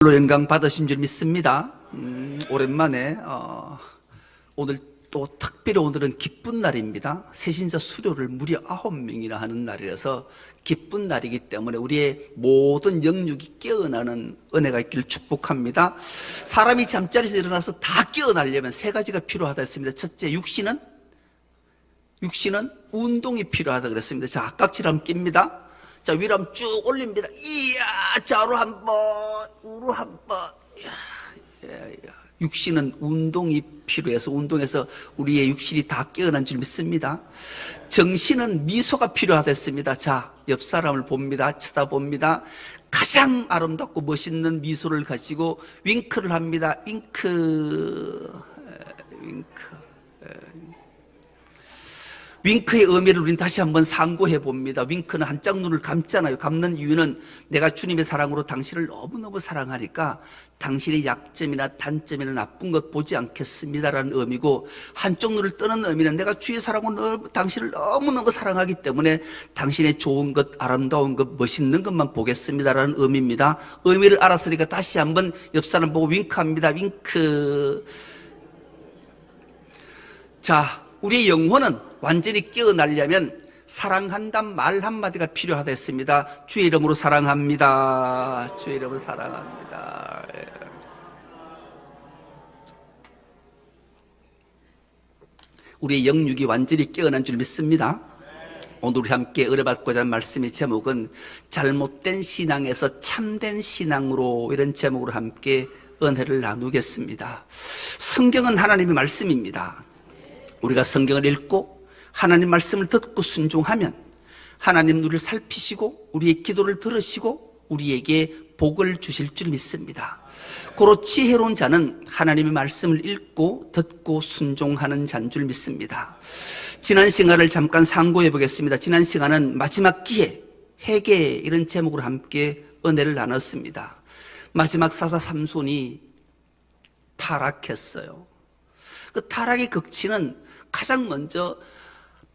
영광 받으신 줄 믿습니다. 오랜만에 오늘 또 특별히 오늘은 기쁜 날입니다. 새신자 수료를 무려 9명이나 하는 날이라서 기쁜 날이기 때문에 우리의 모든 영육이 깨어나는 은혜가 있기를 축복합니다. 사람이 잠자리에서 일어나서 다 깨어나려면 세 가지가 필요하다 했습니다. 첫째, 육신은 운동이 필요하다 그랬습니다. 자, 악각질 한번 낍니다. 자, 위로 한번 쭉 올립니다. 이야, 좌로 한 번, 우로 한 번. 육신은 운동이 필요해서 운동해서 우리의 육신이 다 깨어난 줄 믿습니다. 정신은 미소가 필요하다 했습니다. 자, 옆 사람을 봅니다. 쳐다봅니다. 가장 아름답고 멋있는 미소를 가지고 윙크를 합니다. 윙크. 윙크의 의미를 우리는 다시 한번 상고해 봅니다. 윙크는 한짝 눈을 감잖아요. 감는 이유는 내가 주님의 사랑으로 당신을 너무너무 사랑하니까 당신의 약점이나 단점이나 나쁜 것 보지 않겠습니다라는 의미고, 한쪽 눈을 뜨는 의미는 내가 주의 사랑으로 당신을 너무너무 사랑하기 때문에 당신의 좋은 것, 아름다운 것, 멋있는 것만 보겠습니다라는 의미입니다. 의미를 알았으니까 다시 한번 옆 사람 보고 윙크합니다. 윙크. 자, 우리의 영혼은 완전히 깨어나려면 사랑한다는 말 한마디가 필요하다 했습니다. 주의 이름으로 사랑합니다. 주의 이름으로 사랑합니다. 우리의 영육이 완전히 깨어난 줄 믿습니다. 오늘 우리 함께 의뢰받고자 하는 말씀의 제목은 잘못된 신앙에서 참된 신앙으로, 이런 제목으로 함께 은혜를 나누겠습니다. 성경은 하나님의 말씀입니다. 우리가 성경을 읽고 하나님 말씀을 듣고 순종하면 하나님 우리를 살피시고 우리의 기도를 들으시고 우리에게 복을 주실 줄 믿습니다. 고로 지혜로운 자는 하나님의 말씀을 읽고 듣고 순종하는 자인 줄 믿습니다. 지난 시간을 잠깐 상고해 보겠습니다. 지난 시간은 마지막 기회, 회개, 이런 제목으로 함께 은혜를 나눴습니다. 마지막 사사 삼손이 타락했어요. 그 타락의 극치는 가장 먼저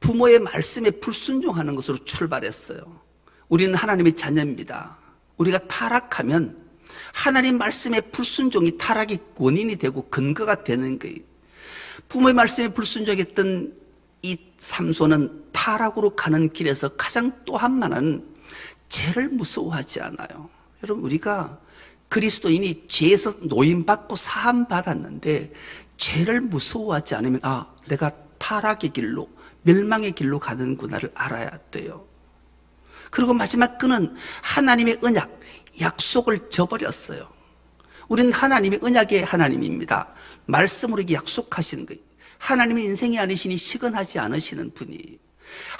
부모의 말씀에 불순종하는 것으로 출발했어요. 우리는 하나님의 자녀입니다. 우리가 타락하면 하나님 말씀에 불순종이 타락의 원인이 되고 근거가 되는 거예요. 부모의 말씀에 불순종했던 이 삼손은 타락으로 가는 길에서 가장 또 한 많은 죄를 무서워하지 않아요. 여러분, 우리가 그리스도인이 죄에서 노임받고 사함받았는데 죄를 무서워하지 않으면 내가 타락의 길로, 멸망의 길로 가는구나를 알아야 돼요. 그리고 마지막 그는 하나님의 언약, 약속을 저버렸어요. 우리는 하나님의 언약의 하나님입니다. 말씀으로 이게 약속하시는 거예요. 하나님의 인생이 아니시니 시건하지 않으시는 분이,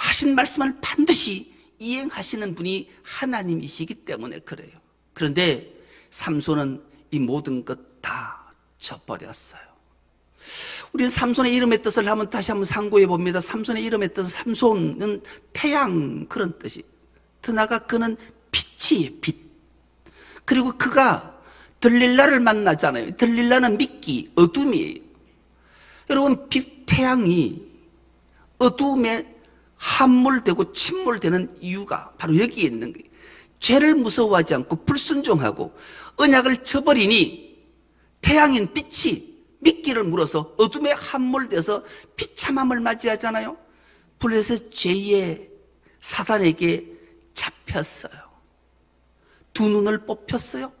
하신 말씀을 반드시 이행하시는 분이 하나님이시기 때문에 그래요. 그런데 삼손은 이 모든 것 다 저버렸어요. 우리는 삼손의 이름의 뜻을 다시 한번 상고해 봅니다. 삼손의 이름의 뜻은, 삼손은 태양, 그런 뜻이. 더 나아가 그는 빛이에요, 빛. 그리고 그가 들릴라를 만나잖아요. 들릴라는 미끼, 어둠이에요. 여러분, 태양이 어둠에 함몰되고 침몰되는 이유가 바로 여기에 있는 거예요. 죄를 무서워하지 않고 불순종하고 언약을 저버리니 태양인 빛이 미끼를 물어서 어둠에 함몰돼서 비참함을 맞이하잖아요. 블레셋 죄의 사단에게 잡혔어요. 두 눈을 뽑혔어요.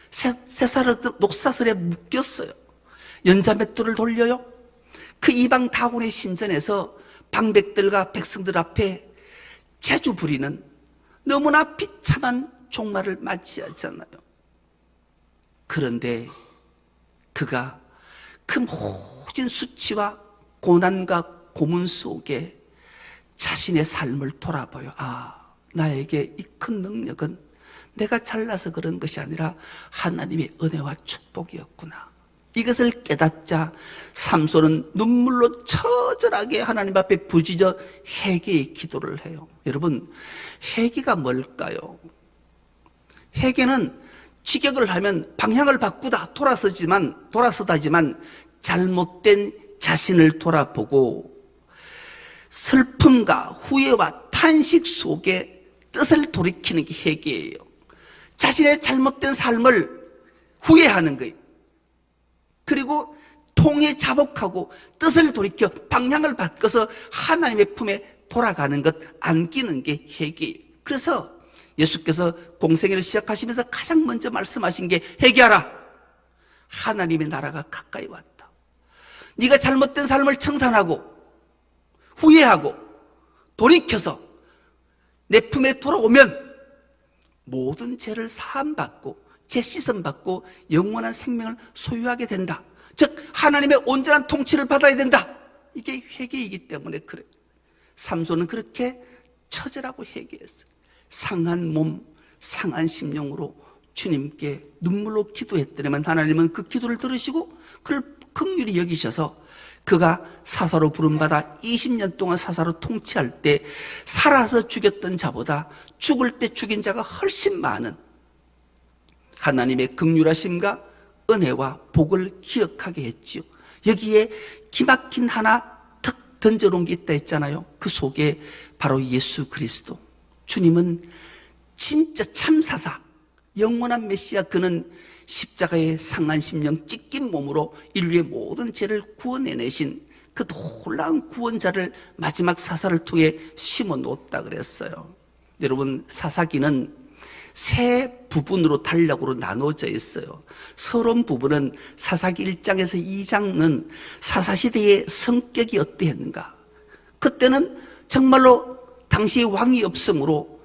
쇠사슬 녹사슬에 묶였어요. 연자맷돌을 돌려요. 그 이방 다곤의 신전에서 방백들과 백성들 앞에 재주 부리는 너무나 비참한 종말을 맞이하잖아요. 그런데 그가 그 모진 수치와 고난과 고문 속에 자신의 삶을 돌아보여, 나에게 이 큰 능력은 내가 잘나서 그런 것이 아니라 하나님의 은혜와 축복이었구나. 이것을 깨닫자 삼손은 눈물로 처절하게 하나님 앞에 부짖어 회개의 기도를 해요. 여러분, 회개가 뭘까요? 회개는 직역을 하면 방향을 바꾸다, 돌아서다지만 잘못된 자신을 돌아보고 슬픔과 후회와 탄식 속에 뜻을 돌이키는 게 회개예요. 자신의 잘못된 삶을 후회하는 거예요. 그리고 통에 자복하고 뜻을 돌이켜 방향을 바꿔서 하나님의 품에 돌아가는 것, 안기는 게 회개예요. 그래서 예수께서 공생애를 시작하시면서 가장 먼저 말씀하신 게 회개하라. 하나님의 나라가 가까이 왔다. 네가 잘못된 삶을 청산하고 후회하고 돌이켜서 내 품에 돌아오면 모든 죄를 사함받고 죄 씻음받고 영원한 생명을 소유하게 된다. 즉 하나님의 온전한 통치를 받아야 된다. 이게 회개이기 때문에 그래요. 삼손은 그렇게 처절하고 회개했어요. 상한 몸, 상한 심령으로 주님께 눈물로 기도했더니만 하나님은 그 기도를 들으시고 그를 긍휼히 여기셔서 그가 사사로 부름받아 20년 동안 사사로 통치할 때 살아서 죽였던 자보다 죽을 때 죽인 자가 훨씬 많은 하나님의 긍휼하심과 은혜와 복을 기억하게 했지요. 여기에 기막힌 하나 턱 던져놓은 게 있다 했잖아요. 그 속에 바로 예수 그리스도. 주님은 진짜 참사사, 영원한 메시아. 그는 십자가의 상한 심령 찢긴 몸으로 인류의 모든 죄를 구원해내신 그 놀라운 구원자를 마지막 사사를 통해 심어 놓았다 그랬어요. 여러분, 사사기는 세 부분으로 단락으로 나눠져 있어요. 서론 부분은 사사기 1장에서 2장은 사사시대의 성격이 어떠했는가. 그때는 정말로 당시 왕이 없으므로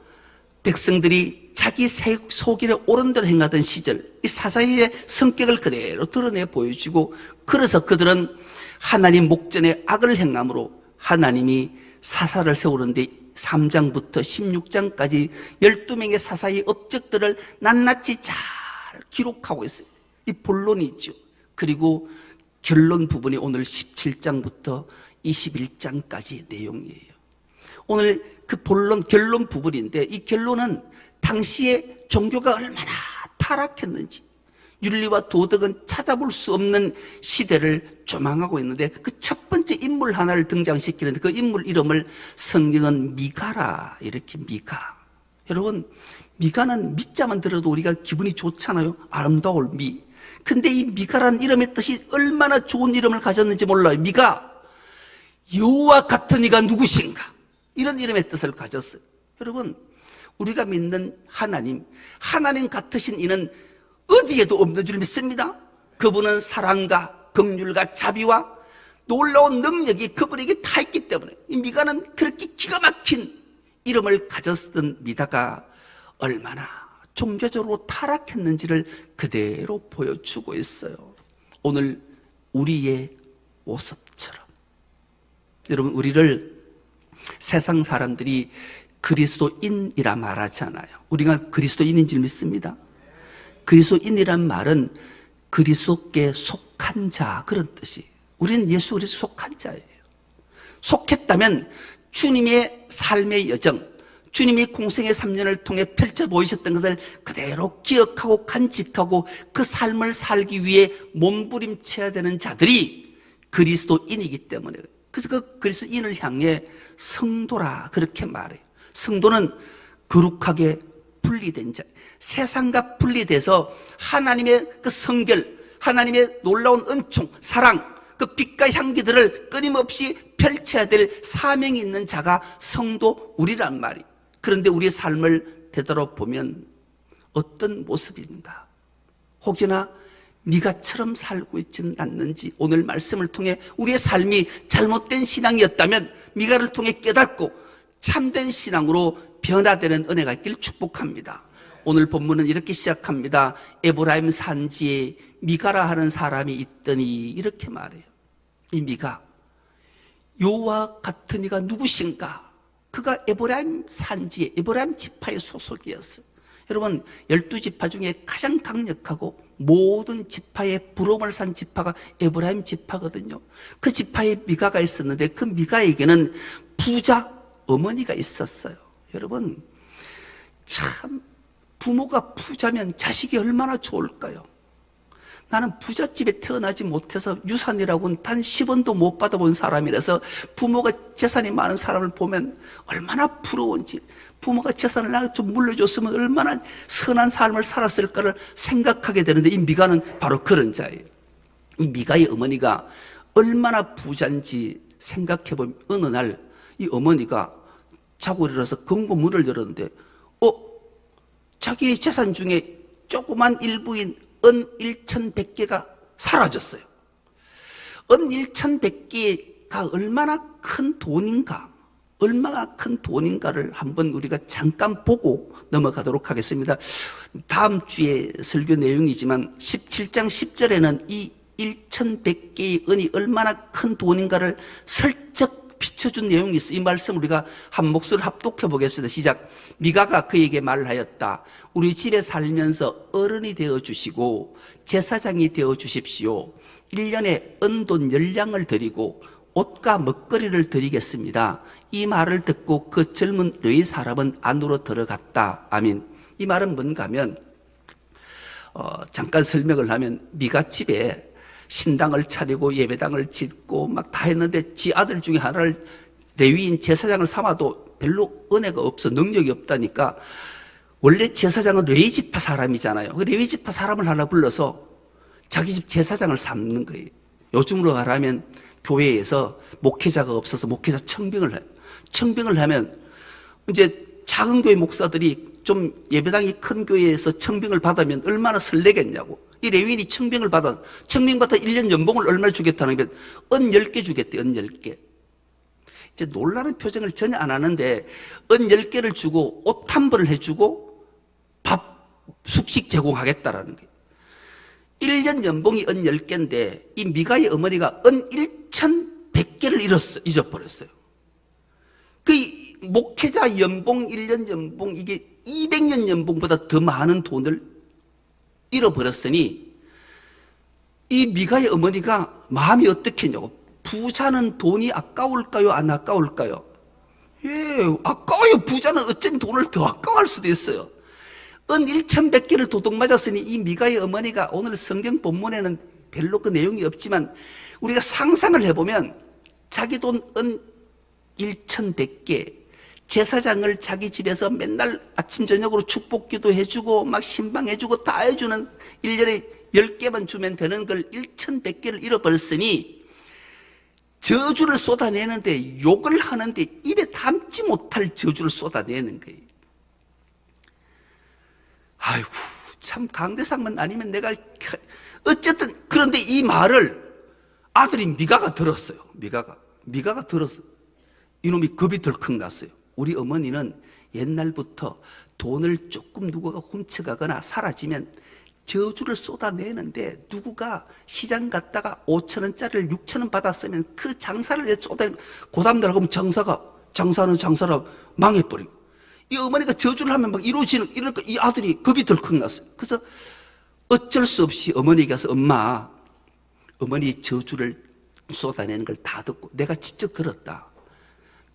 백성들이 자기 속일에 옳은 대로 행하던 시절, 이 사사의 성격을 그대로 드러내 보여주고, 그래서 그들은 하나님 목전에 악을 행함으로 하나님이 사사를 세우는데 3장부터 16장까지 12명의 사사의 업적들을 낱낱이 잘 기록하고 있어요. 이 본론이죠. 그리고 결론 부분이 오늘 17장부터 21장까지 내용이에요. 오늘 그 본론, 결론 부분인데, 이 결론은 당시에 종교가 얼마나 타락했는지, 윤리와 도덕은 찾아볼 수 없는 시대를 조망하고 있는데, 그 첫 번째 인물 하나를 등장시키는데 그 인물 이름을 성경은 미가라 이렇게. 미가. 여러분, 미가는 미자만 들어도 우리가 기분이 좋잖아요. 아름다울 미. 근데 이 미가라는 이름의 뜻이 얼마나 좋은 이름을 가졌는지 몰라요. 미가, 여호와 같은 이가 누구신가, 이런 이름의 뜻을 가졌어요. 여러분, 우리가 믿는 하나님 같으신 이는 어디에도 없는 줄 믿습니다. 그분은 사랑과 긍휼과 자비와 놀라운 능력이 그분에게 다 있기 때문에 이 미가는 그렇게 기가 막힌 이름을 가졌던 미가가 얼마나 종교적으로 타락했는지를 그대로 보여주고 있어요. 오늘 우리의 모습처럼. 여러분, 우리를 세상 사람들이 그리스도인이라 말하잖아요. 우리가 그리스도인인 줄 믿습니다. 그리스도인이란 말은 그리스도께 속한 자, 그런 뜻이. 우리는 예수 그리스도 속한 자예요. 속했다면 주님의 삶의 여정, 주님이 공생의 3년을 통해 펼쳐 보이셨던 것을 그대로 기억하고 간직하고 그 삶을 살기 위해 몸부림쳐야 되는 자들이 그리스도인이기 때문에, 그래서 그 그리스도인을 향해 성도라 그렇게 말해요. 성도는 거룩하게 분리된 자, 세상과 분리돼서 하나님의 그 성결, 하나님의 놀라운 은총, 사랑, 그 빛과 향기들을 끊임없이 펼쳐야 될 사명이 있는 자가 성도, 우리란 말이에요. 그런데 우리의 삶을 되돌아보면 어떤 모습인가? 혹여나 미가처럼 살고 있지는 않는지, 오늘 말씀을 통해 우리의 삶이 잘못된 신앙이었다면 미가를 통해 깨닫고 참된 신앙으로 변화되는 은혜가 있길 축복합니다. 오늘 본문은 이렇게 시작합니다. 에브라임 산지에 미가라 하는 사람이 있더니, 이렇게 말해요. 이 미가, 여호와 같은 이가 누구신가? 그가 에브라임 산지에, 에브라임 지파의 소속이었어요. 여러분, 12지파 중에 가장 강력하고 모든 지파의 부름을 산 지파가 에브라임 지파거든요. 그 지파에 미가가 있었는데 그 미가에게는 부자 어머니가 있었어요. 여러분, 참 부모가 부자면 자식이 얼마나 좋을까요? 나는 부잣집에 태어나지 못해서 유산이라고는 단 10원도 못 받아본 사람이라서 부모가 재산이 많은 사람을 보면 얼마나 부러운지, 부모가 재산을 나한테 좀 물려줬으면 얼마나 선한 삶을 살았을까를 생각하게 되는데, 이 미가는 바로 그런 자예요. 이 미가의 어머니가 얼마나 부자인지 생각해보면 어느 날 이 어머니가 자고 일어나서 금고 문을 열었는데 자기의 재산 중에 조그만 일부인 은 1,100개가 사라졌어요. 은 1,100개가 얼마나 큰 돈인가, 얼마나 큰 돈인가를 한번 우리가 잠깐 보고 넘어가도록 하겠습니다. 다음 주에 설교 내용이지만 17장 10절에는 이 1,100개의 은이 얼마나 큰 돈인가를 슬쩍 비춰준 내용이 있어요. 이 말씀 우리가 한 목소리를 합독해 보겠습니다. 시작. 미가가 그에게 말하였다. 우리 집에 살면서 어른이 되어주시고 제사장이 되어주십시오. 1년에 은돈 10량을 드리고 옷과 먹거리를 드리겠습니다. 이 말을 듣고 그 젊은 레위 사람은 안으로 들어갔다. 아멘. 이 말은 뭔가 하면 잠깐 설명을 하면 미가 집에 신당을 차리고 예배당을 짓고 막 다 했는데 지 아들 중에 하나를 레위인 제사장을 삼아도 별로 은혜가 없어, 능력이 없다니까 원래 제사장은 레위지파 사람이잖아요. 그 레위지파 사람을 하나 불러서 자기 집 제사장을 삼는 거예요. 요즘으로 말하면 교회에서 목회자가 없어서 목회자 청빙을 해요. 청빙을 하면 이제 작은 교회 목사들이 좀 예배당이 큰 교회에서 청빙을 받으면 얼마나 설레겠냐고. 이 레위인이 청빙을 받아 1년 연봉을 얼마 주겠다는 게 은 10개 주겠대, 은 10개. 이제 놀라는 표정을 전혀 안 하는데 은 10개를 주고 옷 한 벌을 해주고 밥, 숙식 제공하겠다라는 거예요. 1년 연봉이 은 10개인데 이 미가의 어머니가 은 1,100개를 잊어버렸어요. 그 목회자 연봉, 1년 연봉, 이게 200년 연봉보다 더 많은 돈을 잃어버렸으니 이 미가의 어머니가 마음이 어떻겠냐고. 부자는 돈이 아까울까요? 안 아까울까요? 예, 아까워요. 부자는 어쩌면 돈을 더 아까워할 수도 있어요. 은 1,100개를 도둑 맞았으니 이 미가의 어머니가 오늘 성경 본문에는 별로 그 내용이 없지만 우리가 상상을 해보면 자기 돈 은 1,100개, 제사장을 자기 집에서 맨날 아침 저녁으로 축복기도 해주고 막 신방해주고 다 해주는 1년에 10개만 주면 되는 걸 1,100개를 잃어버렸으니 저주를 쏟아내는데, 욕을 하는데 입에 담지 못할 저주를 쏟아내는 거예요. 아이고, 참 강대상만 아니면 내가 어쨌든. 그런데 이 말을 아들이 미가가 들었어요. 미가가 들었어요. 이놈이 겁이 덜컥 났어요. 우리 어머니는 옛날부터 돈을 조금 누구가 훔쳐가거나 사라지면 저주를 쏟아내는데, 누구가 시장 갔다가 5,000원짜리를 6,000원 받았으면 그 장사를 쏟아내면 그 다음날 가면 장사는 망해버리고, 이 어머니가 저주를 하면 막 이러니까 이 아들이 겁이 덜컥 났어요. 그래서 어쩔 수 없이 어머니가 가서 어머니 저주를 쏟아내는 걸 다 듣고 내가 직접 들었다.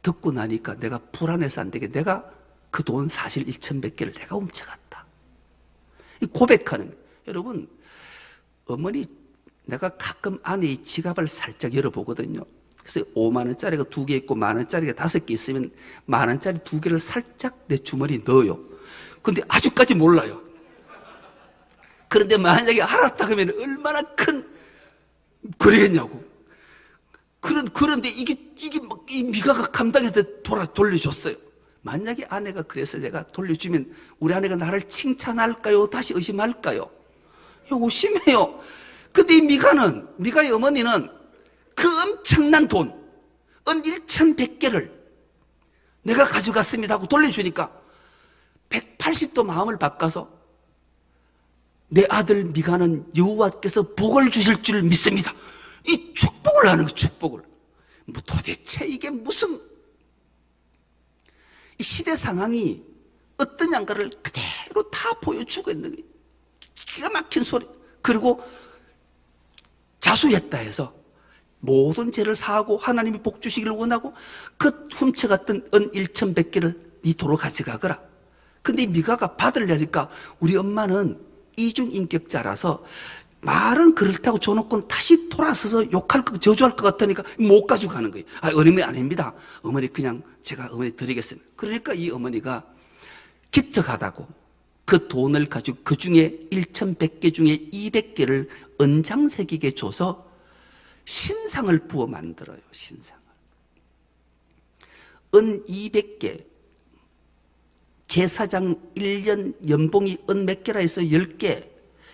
듣고 나니까 내가 불안해서 안 되게 내가 그 돈 사실 1,100개를 내가 훔쳐갔다. 이 고백하는 거예요. 여러분, 어머니, 내가 가끔 아내의 지갑을 살짝 열어보거든요. 그래서 5만 원짜리가 2개 있고 1만 원짜리가 5개 있으면 1만 원짜리 2개를 살짝 내 주머니에 넣어요. 근데 아직까지 몰라요. 그런데 만약에 알았다 그러면 얼마나 큰 거리겠냐고. 그런데 이게 막 이 미가가 감당해서 돌려줬어요. 만약에 아내가 그래서 제가 돌려주면 우리 아내가 나를 칭찬할까요? 다시 의심할까요? 의심해요. 근데 이 미가의 어머니는 그 엄청난 돈, 은 1,100개를 내가 가져갔습니다 하고 돌려주니까 180도 마음을 바꿔서 내 아들 미가는 여호와께서 복을 주실 줄 믿습니다. 이 축복을 하는 거예요, 축복을. 뭐 도대체 이게 무슨 시대 상황이 어떠냐인가를 그대로 다 보여주고 있는 거예요. 기가 막힌 소리. 그리고 자수했다 해서 모든 죄를 사하고 하나님이 복 주시기를 원하고 그 훔쳐갔던 은 1,100개를 네 도로 가져가거라. 근데 미가가 받으려니까 우리 엄마는 이중인격자라서 말은 그렇다고 줘놓고는 다시 돌아서서 욕할 것, 저주할 것 같으니까 못 가지고 가는 거예요. 어머니 아닙니다. 어머니 그냥 제가 어머니 드리겠습니다. 그러니까 이 어머니가 기특하다고 그 돈을 가지고 그 중에 1,100개 중에 200개를 은장새기게 줘서 신상을 부어 만들어요. 신상을. 은 200개. 제사장 1년 연봉이 은 몇 개라 해서 10개.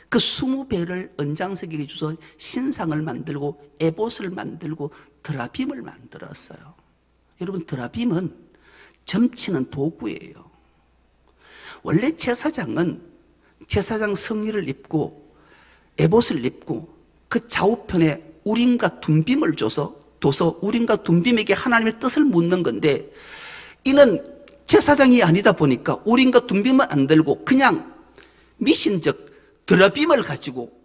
그 20배를 은장새기게 줘서 신상을 만들고 에봇을 만들고 드라빔을 만들었어요. 여러분, 드라빔은 점치는 도구예요. 원래 제사장은 제사장 성의를 입고 에봇을 입고 그 좌우편에 우림과 둠빔을 둬서 우림과 둠빔에게 하나님의 뜻을 묻는 건데, 이는 제사장이 아니다 보니까 우림과 둠빔은 안 들고 그냥 미신적 드라빔을 가지고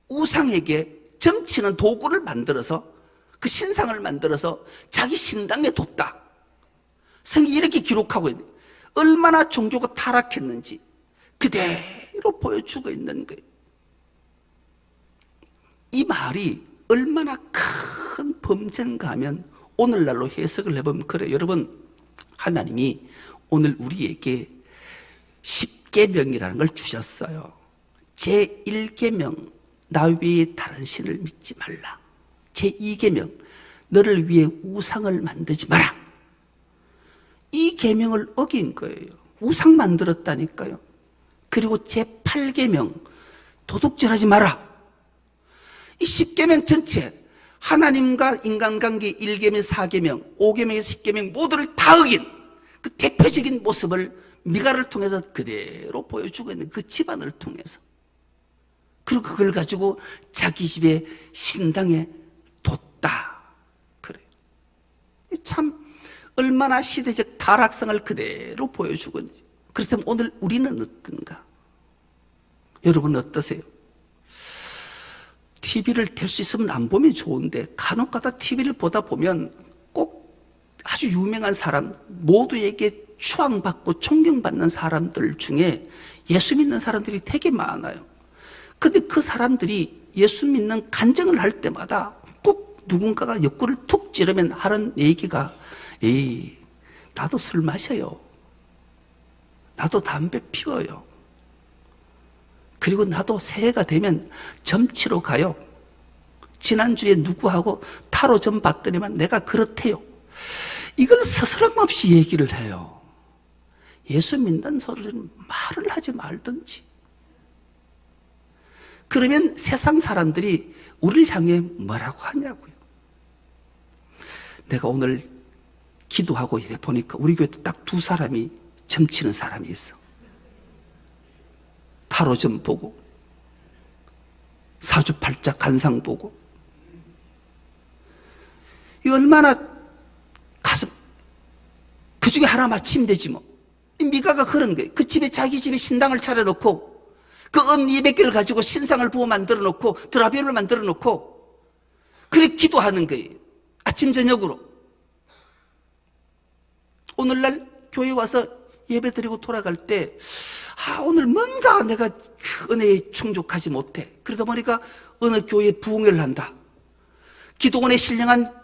우상에게 점치는 도구를 만들어서 그 신상을 만들어서 자기 신당에 뒀다. 성경이 이렇게 기록하고 있는, 얼마나 종교가 타락했는지 그대로 보여주고 있는 거예요. 이 말이 얼마나 큰 범죄인가 하면 오늘날로 해석을 해보면 그래요. 여러분, 하나님이 오늘 우리에게 10계명이라는 걸 주셨어요. 제1계명, 나 외에 다른 신을 믿지 말라. 제2계명, 너를 위해 우상을 만들지 마라. 이 계명을 어긴 거예요. 우상 만들었다니까요. 그리고 제8계명, 도둑질하지 마라. 이 10계명 전체, 하나님과 인간관계 1계명, 4계명, 5계명에서 10계명 모두를 다 어긴 그 대표적인 모습을 미가를 통해서 그대로 보여주고 있는 그 집안을 통해서. 그리고 그걸 가지고 자기 집에 신당에 뒀다. 그래요. 참 얼마나 시대적 타락성을 그대로 보여주고 있는지. 그렇다면 오늘 우리는 어떤가? 여러분 어떠세요? TV를 될 수 있으면 안 보면 좋은데 간혹가다 TV를 보다 보면 꼭 아주 유명한 사람, 모두에게 추앙받고 존경받는 사람들 중에 예수 믿는 사람들이 되게 많아요. 근데 그 사람들이 예수 믿는 간증을 할 때마다 꼭 누군가가 옆구리를 툭 찌르면 하는 얘기가, 에이, 나도 술 마셔요. 나도 담배 피워요. 그리고 나도 새해가 되면 점치러 가요. 지난주에 누구하고 타로 점 봤더니만 내가 그렇대요. 이걸 스스럼 없이 얘기를 해요. 예수 믿는 소리는 말을 하지 말든지. 그러면 세상 사람들이 우리를 향해 뭐라고 하냐고요. 내가 오늘 기도하고 이래 보니까 우리 교회 딱 2사람이 점치는 사람이 있어. 타로 점 보고 사주팔자 간상 보고. 이 얼마나 가슴, 그 중에 하나 맞히면 되지 뭐. 미가가 그런 거예요. 그 집에 자기 집에 신당을 차려놓고 그 은 200개를 가지고 신상을 부어 만들어 놓고 드라빔을 만들어 놓고 그래 기도하는 거예요. 아침 저녁으로. 오늘날 교회 와서 예배 드리고 돌아갈 때 오늘 뭔가 내가 은혜에 충족하지 못해. 그러다 보니까 어느 교회에 부흥회를 한다. 기도원에 신령한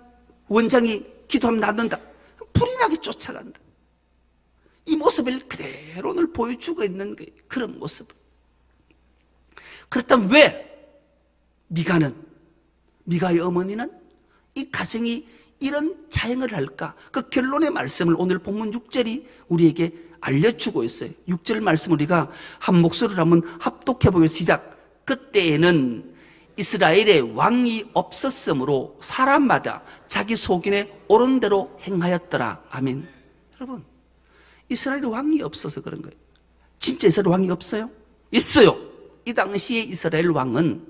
원장이 기도하면 낫는다. 불이 나게 쫓아간다. 이 모습을 그대로 오늘 보여주고 있는 거예요. 그런 모습을. 그렇다면 왜 미가의 어머니는 이 가정이 이런 자행을 할까? 그 결론의 말씀을 오늘 본문 6절이 우리에게 알려주고 있어요. 6절 말씀 우리가 한 목소리로 한번 합독해 보겠습니다. 시작. 그때에는 이스라엘에 왕이 없었으므로 사람마다 자기 속인에 옳은 대로 행하였더라. 아멘. 여러분, 이스라엘에 왕이 없어서 그런 거예요. 진짜 이스라엘 왕이 없어요? 있어요. 이 당시에 이스라엘 왕은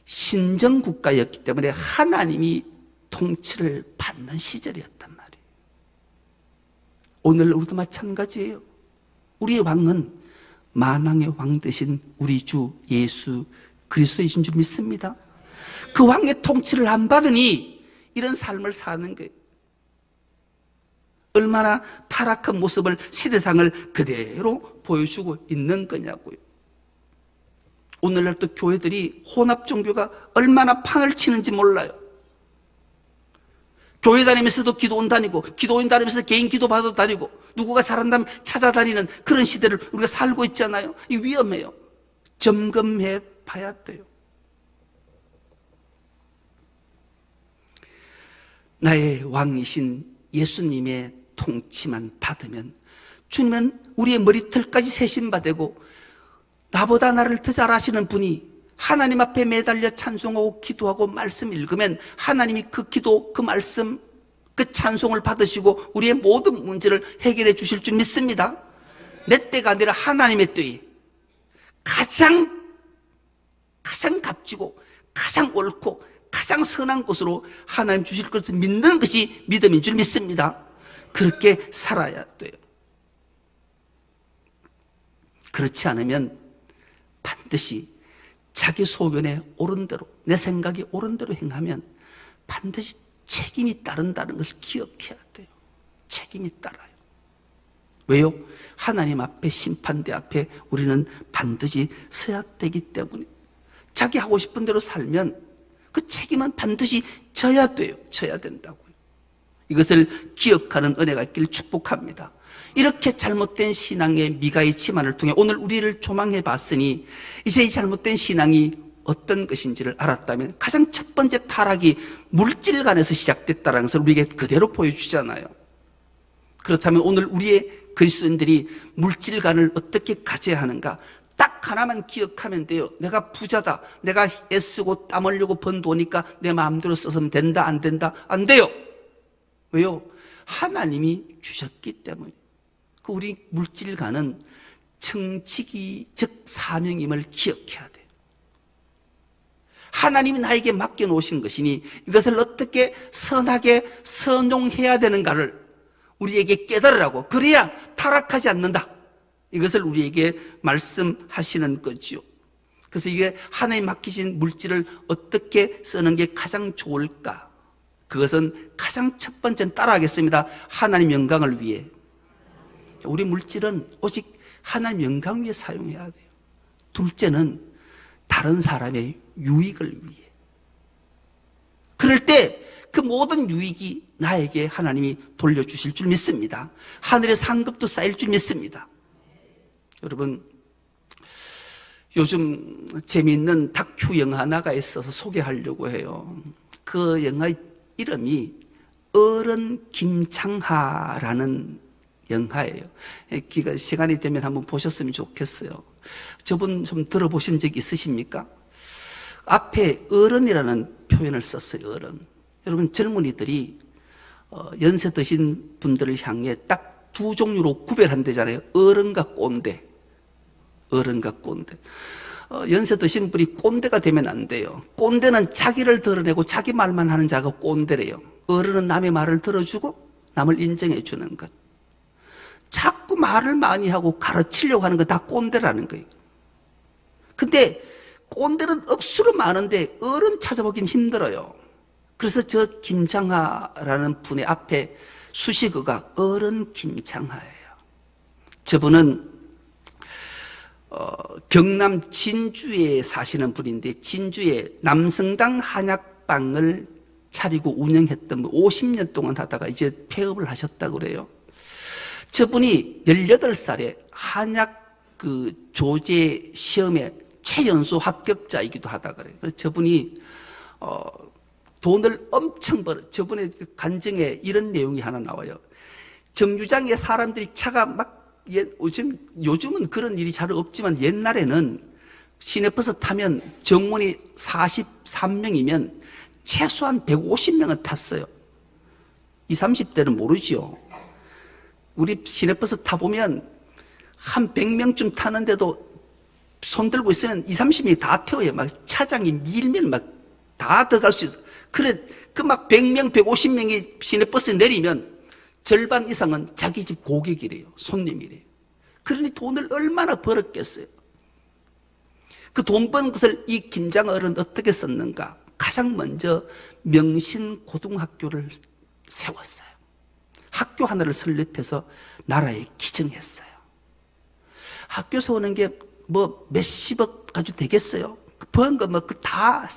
신정국가였기 때문에 하나님이 통치를 받는 시절이었단 말이에요. 오늘 우리도 마찬가지예요. 우리의 왕은 만왕의 왕 되신 우리 주 예수 그리스도이신 줄 믿습니다. 그 왕의 통치를 안 받으니 이런 삶을 사는 거예요. 얼마나 타락한 모습을, 시대상을 그대로 보여주고 있는 거냐고요. 오늘날 또 교회들이 혼합 종교가 얼마나 판을 치는지 몰라요. 교회 다니면서도 기도원 다니고, 기도원 다니면서 개인 기도 받아 다니고, 누구가 잘한다면 찾아다니는 그런 시대를 우리가 살고 있잖아요. 이 위험해요. 점검해 봐야 돼요. 나의 왕이신 예수님의 통치만 받으면, 주님은 우리의 머리털까지 세심받고 나보다 나를 더 잘 아시는 분이 하나님 앞에 매달려 찬송하고 기도하고 말씀 읽으면 하나님이 그 기도, 그 말씀, 그 찬송을 받으시고 우리의 모든 문제를 해결해 주실 줄 믿습니다. 내 때가 아니라 하나님의 때에 가장 값지고 가장 옳고 가장 선한 것으로 하나님 주실 것을 믿는 것이 믿음인 줄 믿습니다. 그렇게 살아야 돼요. 그렇지 않으면 반드시 자기 소견에 옳은 대로, 내 생각이 옳은 대로 행하면 반드시 책임이 따른다는 것을 기억해야 돼요. 책임이 따라요. 왜요? 하나님 앞에, 심판대 앞에 우리는 반드시 서야 되기 때문에. 자기 하고 싶은 대로 살면 그 책임은 반드시 져야 돼요. 져야 된다고요. 이것을 기억하는 은혜가 있기를 축복합니다. 이렇게 잘못된 신앙의 미가의 치만을 통해 오늘 우리를 조망해 봤으니, 이제 이 잘못된 신앙이 어떤 것인지를 알았다면 가장 첫 번째 타락이 물질간에서 시작됐다는 것을 우리에게 그대로 보여주잖아요. 그렇다면 오늘 우리의 그리스도인들이 물질간을 어떻게 가져야 하는가? 딱 하나만 기억하면 돼요. 내가 부자다, 내가 애쓰고 땀 흘리고 번 돈이니까 내 마음대로 써서는 된다, 안 된다? 안 돼요. 왜요? 하나님이 주셨기 때문에. 그 우리 물질간은 청지기, 즉 사명임을 기억해야 돼요. 하나님이 나에게 맡겨놓으신 것이니 이것을 어떻게 선하게 선용해야 되는가를 우리에게 깨달으라고, 그래야 타락하지 않는다, 이것을 우리에게 말씀하시는 거죠. 그래서 이게 하나님 맡기신 물질을 어떻게 쓰는 게 가장 좋을까? 그것은 가장 첫 번째는 따라하겠습니다. 하나님 영광을 위해. 우리 물질은 오직 하나님 영광 위해 사용해야 돼요. 둘째는 다른 사람의 유익을 위해. 그럴 때 그 모든 유익이 나에게 하나님이 돌려주실 줄 믿습니다. 하늘의 상급도 쌓일 줄 믿습니다. 여러분, 요즘 재미있는 다큐 영화 하나가 있어서 소개하려고 해요. 그 영화 이름이 어른 김창하라는 영화예요. 시간이 되면 한번 보셨으면 좋겠어요. 저분 좀 들어보신 적 있으십니까? 앞에 어른이라는 표현을 썼어요. 어른. 여러분, 젊은이들이 연세 드신 분들을 향해 딱 두 종류로 구별한대잖아요. 어른과 꼰대. 어른과 꼰대. 연세 드신 분이 꼰대가 되면 안 돼요. 꼰대는 자기를 드러내고 자기 말만 하는 자가 꼰대래요. 어른은 남의 말을 들어주고 남을 인정해 주는 것. 자꾸 말을 많이 하고 가르치려고 하는 거 다 꼰대라는 거예요. 근데 꼰대는 억수로 많은데 어른 찾아보긴 힘들어요. 그래서 저 김창하라는 분의 앞에 수식어가 어른 김창하예요. 저분은 경남 진주에 사시는 분인데, 진주에 남성당 한약방을 차리고 운영했던 분, 50년 동안 하다가 이제 폐업을 하셨다고 그래요. 저분이 18살에 한약 그 조제 시험에 최연소 합격자이기도 하다 그래요. 그래서 저분이 돈을 엄청 벌어. 저분의 간증에 이런 내용이 하나 나와요. 정류장에 사람들이 차가 막, 요즘은 그런 일이 잘 없지만 옛날에는 시내버스 타면 정원이 43명이면 최소한 150명은 탔어요. 20, 30대는 모르죠. 우리 시내버스 타보면 한 100명쯤 타는데도 손 들고 있으면 20, 30명이 다 태워요. 막 차장이 밀면 막 다 들어갈 수 있어요. 그래, 그 막 100명, 150명이 시내버스에 내리면 절반 이상은 자기 집 고객이래요. 손님이래요. 그러니 돈을 얼마나 벌었겠어요. 그 돈 번 것을 이 김장어른 어떻게 썼는가? 가장 먼저 명신고등학교를 세웠어요. 학교 하나를 설립해서 나라에 기증했어요. 학교 세우는 게 뭐 몇십억 가지고 되겠어요? 번 거 뭐 그 다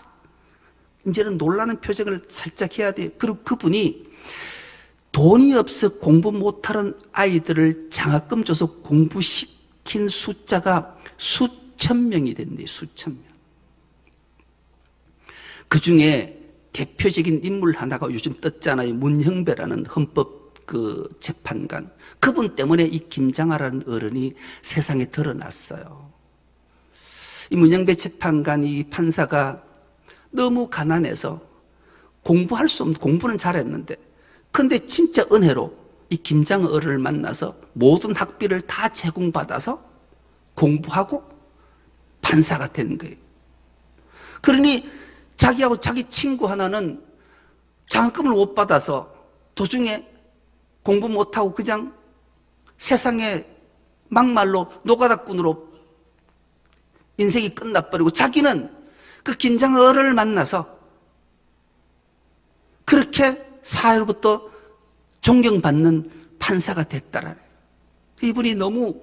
이제는 놀라는 표정을 살짝 해야 돼요. 그리고 그분이 돈이 없어 공부 못하는 아이들을 장학금 줘서 공부시킨 숫자가 수천 명이 된대요. 수천 명. 그 중에 대표적인 인물 하나가 요즘 떴잖아요. 문형배라는 헌법 재판관. 그분 때문에 이 김장하라는 어른이 세상에 드러났어요. 이 문형배 재판관, 이 판사가 너무 가난해서 공부할 수 없는, 공부는 잘했는데, 근데 진짜 은혜로 이 김장 어른을 만나서 모든 학비를 다 제공받아서 공부하고 판사가 된 거예요. 그러니 자기하고 자기 친구 하나는 장학금을 못 받아서 도중에 공부 못하고 그냥 세상에 막말로 노가다꾼으로 인생이 끝나버리고, 자기는 그 김장 어른을 만나서 그렇게 사회로부터 존경받는 판사가 됐다라네. 이분이 너무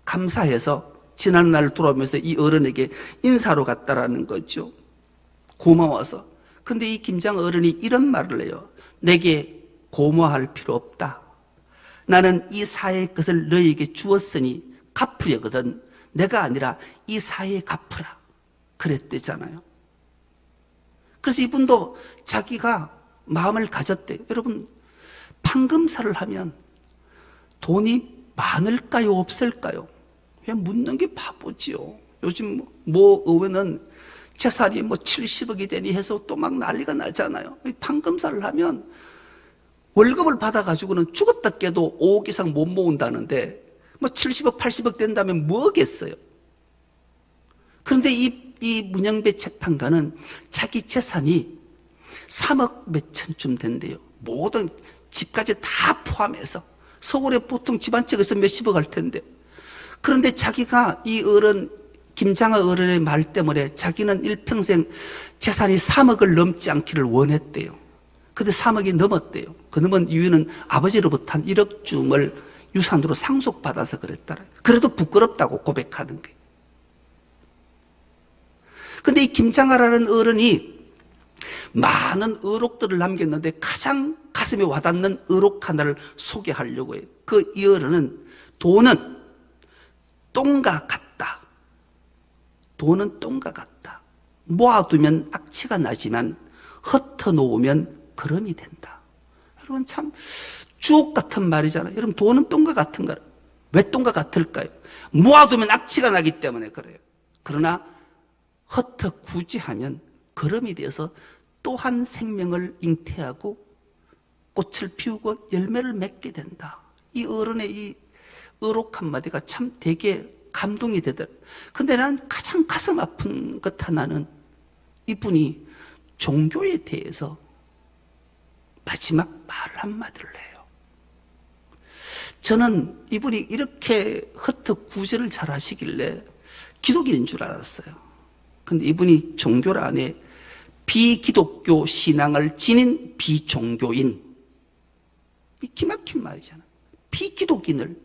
감사해서 지난날 돌아오면서 이 어른에게 인사로 갔다라는 거죠. 고마워서. 근데 이 김장 어른이 이런 말을 해요. 내게 고마워할 필요 없다. 나는 이 사회의 것을 너희에게 주었으니 갚으려거든. 내가 아니라 이 사회에 갚으라. 그랬대잖아요. 그래서 이분도 자기가 마음을 가졌대요. 여러분, 판금사를 하면 돈이 많을까요? 없을까요? 그냥 묻는 게 바보지요. 요즘 뭐 의회는 재산이 뭐 70억이 되니 해서 또 막 난리가 나잖아요. 판금사를 하면 월급을 받아가지고는 죽었다 깨도 5억 이상 못 모은다는데 뭐 70억, 80억 된다면 뭐겠어요? 그런데 이 문형배 재판관은 자기 재산이 3억 몇천쯤 된대요. 모든 집까지 다 포함해서. 서울에 보통 집 한 채에서 몇십억 할 텐데. 그런데 자기가 이 어른, 김장하 어른의 말 때문에 자기는 일평생 재산이 3억을 넘지 않기를 원했대요. 근데 3억이 넘었대요. 그 넘은 이유는 아버지로부터 한 1억쯤을 유산으로 상속받아서 그랬더라. 그래도 부끄럽다고 고백하는 거예요. 근데 이 김장하라는 어른이 많은 의록들을 남겼는데 가장 가슴에 와닿는 의록 하나를 소개하려고 해요. 이 어른은 돈은 똥과 같다. 돈은 똥과 같다. 모아두면 악취가 나지만 흩어놓으면 거름이 된다. 여러분 참 주옥 같은 말이잖아요. 여러분 돈은 똥과 같은가? 왜 똥과 같을까요? 모아두면 악취가 나기 때문에 그래요. 그러나 흩어 구제하면 거름이 되어서 또 한 생명을 잉태하고 꽃을 피우고 열매를 맺게 된다. 이 어른의 이 의록 한마디가 참 되게 감동이 되더라고요. 근데 난 가장 가슴 아픈 것 하나는 이분이 종교에 대해서 마지막 말 한마디를 해요. 저는 이분이 이렇게 흩어 구제를 잘 하시길래 기독인인 줄 알았어요. 근데 이분이 종교 안에 비기독교 신앙을 지닌 비종교인. 이 기막힌 말이잖아. 비기독인을.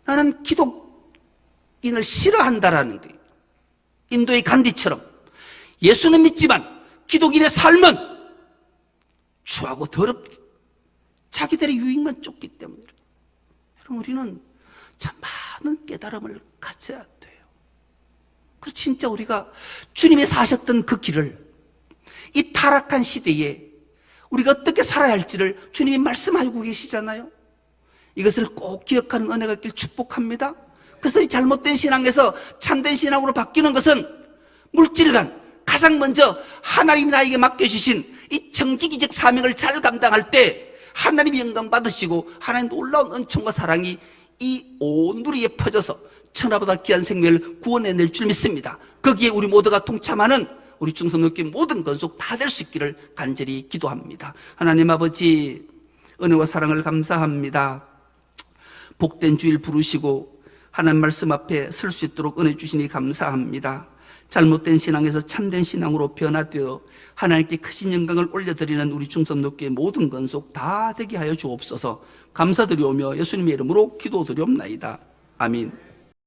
나는 기독인을 싫어한다라는 거예요. 인도의 간디처럼. 예수는 믿지만 기독인의 삶은 추하고 더럽게 자기들의 유익만 쫓기 때문에. 여러분, 우리는 참 많은 깨달음을 가져야 돼요. 그래서 진짜 우리가 주님이 사셨던 그 길을 이 타락한 시대에 우리가 어떻게 살아야 할지를 주님이 말씀하고 계시잖아요. 이것을 꼭 기억하는 은혜가 있길 축복합니다. 그래서 이 잘못된 신앙에서 참된 신앙으로 바뀌는 것은 물질관, 가장 먼저 하나님이 나에게 맡겨주신 이 정직이적 사명을 잘 감당할 때 하나님이 영광 받으시고 하나님 놀라운 은총과 사랑이 이 온 누리에 퍼져서 천하보다 귀한 생명을 구원해낼 줄 믿습니다. 거기에 우리 모두가 동참하는 우리 중성교회 모든 건속 다 될 수 있기를 간절히 기도합니다. 하나님 아버지, 은혜와 사랑을 감사합니다. 복된 주일 부르시고 하나님 말씀 앞에 설 수 있도록 은혜 주시니 감사합니다. 잘못된 신앙에서 참된 신앙으로 변화되어 하나님께 크신 영광을 올려드리는 우리 중성교회 모든 건속 다 되게 하여 주옵소서. 감사드리오며 예수님의 이름으로 기도드리옵나이다. 아멘.